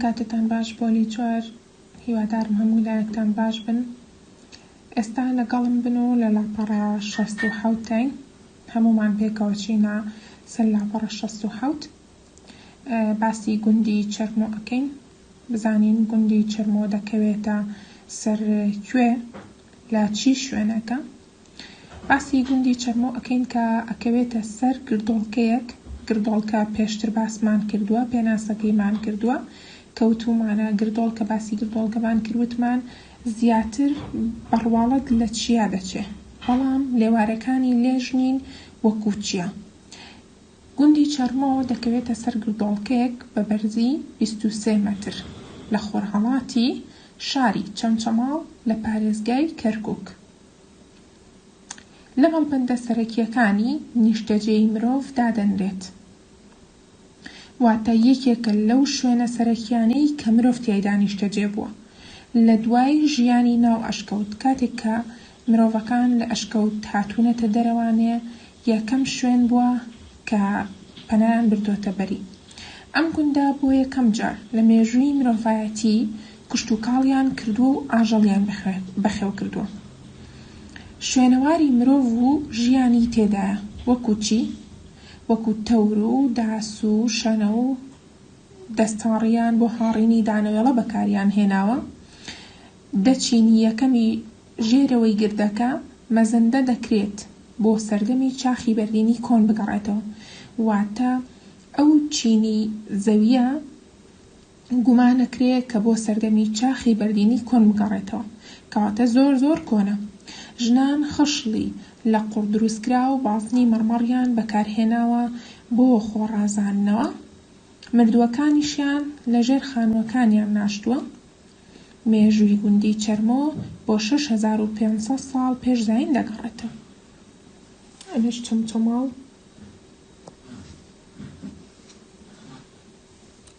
کاتتان باش بۆلی 4 هیوادارم هەموو لایەکتان باش بن. ئێستا لەگەڵم بن و لە لاپەڕە 67 هەمومان پێکەوە چینە سەر لاپەڕە 67. باسی گوندی چەرمۆ ئەکەین، بزانین گوندی چەرمۆ دەکەوێتە سەر کوێ، لە چی شوێنەکە. باسی گوندی چەرمۆ ئەکەین کە ئەکەوێتە سەر گردۆڵکەیەک. گردۆڵکە پێشتر باسمان کردووە، پێناسەکەیمان کردووە، کەوتومانە گردۆڵ کە باسی گردۆڵکەمان کردوتمان زیاتر بەڕواڵەت لە چیا دەچێ، بەڵام لێوارەکانی لێژ نین وەکو چیە. گوندی چەرمۆ دەکەوێتە سەر گردۆڵکەیەک بە بەرزی 23 مەتر لە خۆرهەڵاتی شاری چەمچەماڵ لە پارێزگای کەرکووک. لە مەڵبەندە سەرەکیەکانی نیشتەجێی مرۆڤ دادەنرێت، واتە یەکێکە لەو شوێنە سەرەکیانەی کە مرۆڤ تیایدا نیشتەجێ بووە. لە دوای ژیانی ناو ئەشکەوت، کاتێک کە مرۆڤەکان لە ئەشکەوت هاتوونەتە دەرەوانێ، یەکەم شوێن بووە کە پەنایان بردووەتە بەری. ئەم گوندە بۆ یەکەم جار لە مێژووی مرۆڤایەتی کشتوکاڵیان کردووە و ئاژەڵیان بەخێو کردووە. شوێنەواری مرۆڤ و ژیانی تێدایە، وەکو چی؟ وەکو تەور و داس و شەنە و دەستاڕیان بۆ هاڕینی دانەوێڵە بەکاریان هێناوە. دەچینی یەکەمی ژێرەوەی گردەکە مەزەندە دەکرێت بۆ سەردەمی چاخی بەردینی کۆن بگەڕێتەوە، واتە ئەو چینی زەویە گومانەکرێت کە بۆ سەردەمی چاخی بەردینی کۆن بگەڕێتەوە، کەواتە زۆر کۆنە. ژنان خشڵی لە قوڕ دروستکرا و بازنی مەڕمەڕیان بەکارهێناوە بۆ خۆڕازاندنەوە. مردووەکانیشیان لەژێر خانووەکانیان ناشتووە. مێژووی گوندی چەرمۆ بۆ 6500 ساڵ پێش زاین دەگەڕێتەوە. ئەمەش چەمچەماڵ،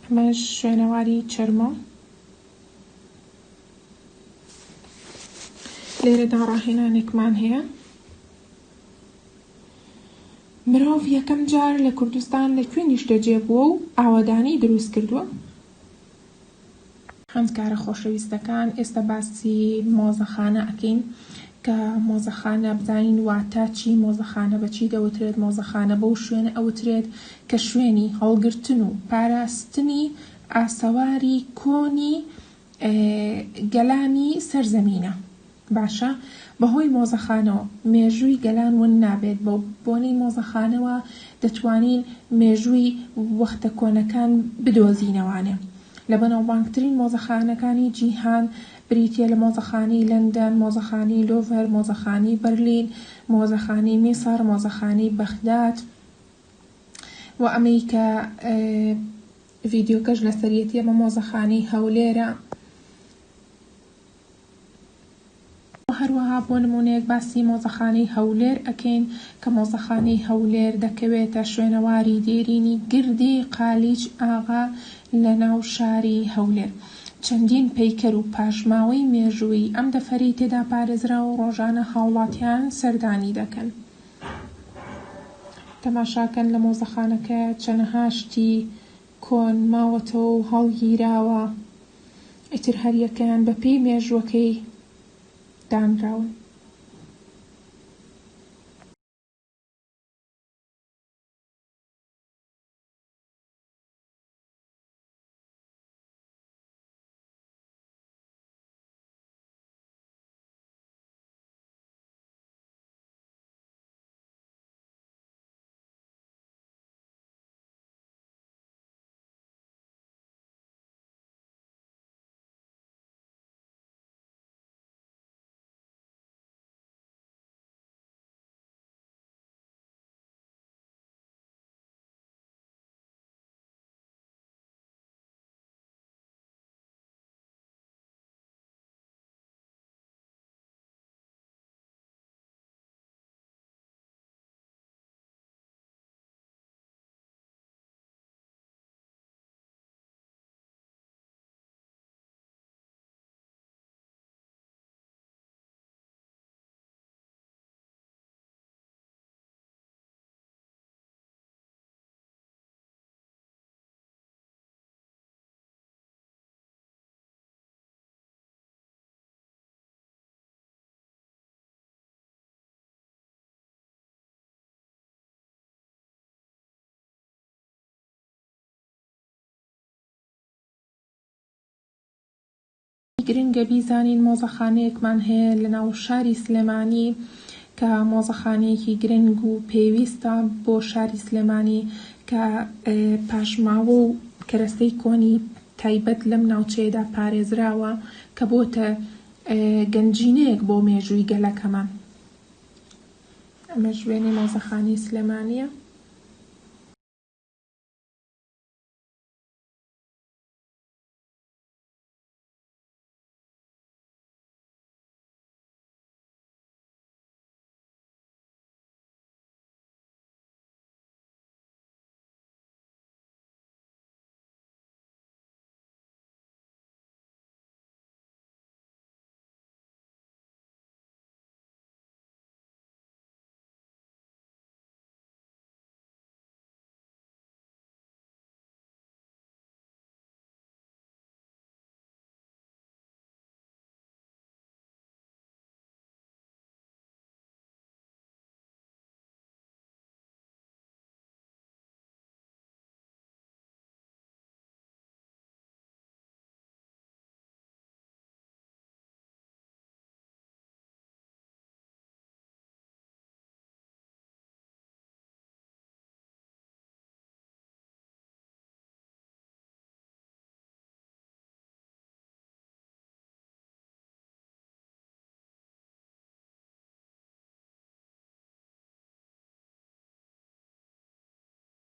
ئەمەش شوێنەواری چەرمۆ. لێرەدا ڕاهێنانێکمان هەیە. مرۆڤ یەکەم جار لە کوردستان لەکوێ نیشتەجێ بووە و ئاوەدانی دروست کردووە؟ هەمکارە خۆشەویستەکان، ئێستا باسی مۆزەخانە ئەکەین کە مۆزەخانە بزانین واتە چی. مۆزەخانە بەچی دەوترێت؟ مۆزەخانە بەو شوێنە ئەوترێت کە شوێنی هەڵگرتن و پاراستنی ئاسەواری کۆنی گەلانی سەرزەمینە. باشە، بەهۆی مۆزەخانەوە مێژووی گەلان ون نابێت. بە بۆنەی مۆزەخانەوە دەتوانین مێژووی وەختە کۆنەکان بدۆزینەوانێ. لە بەناوبانگترین مۆزەخانەکانی جیهان بریتیە لە مۆزەخانەی لەندەن، مۆزەخانەی لۆڤەر، مۆزەخانەی بەرلین، مۆزەخانەی میسر، مۆزەخانەی بەغداد و ئەمەی کە ڤیدیۆکەش لەسەرەتی ئەمە مۆزەخانەی هەولێرە. هەروەها بۆ نمونەیەک باسی مۆزەخانەی هەولێر ئەکەین کە مۆزەخانەی هەولێر دەکەوێتە شوێنەواری دێرینی گردی قالیچ ئاغا لە ناو شاری هەولێر. چەندین پەیکەر و پاژماوەی مێژووی ئەم دەفەری تێدا پارێزرا و ڕۆژانە هاوڵاتیان سەردانی دەکەن. تەماشاکەن لە مۆزەخانەکە چەنەها شتی کۆن ماوەتەوە و هەڵگیراوە، ئیتر هەریەکەیان بەپێی مێژووەکەی دانراون. گرنگە بیزانین مۆزەخانەیەکمان هەیە لە ناو شاری سلێمانی کە مۆزەخانەیەکی گرنگ و پێویستە بۆ شاری سلێمانی کە پاشماوە و کەرەستەی کۆنی تایبەت لەم ناوچەیەدا پارێزراوە کە بۆتە گەنجینەیەک بۆ مێژووی گەلەکەمان. ئەمە ژوێنی مۆزەخانەی سلێمانیە.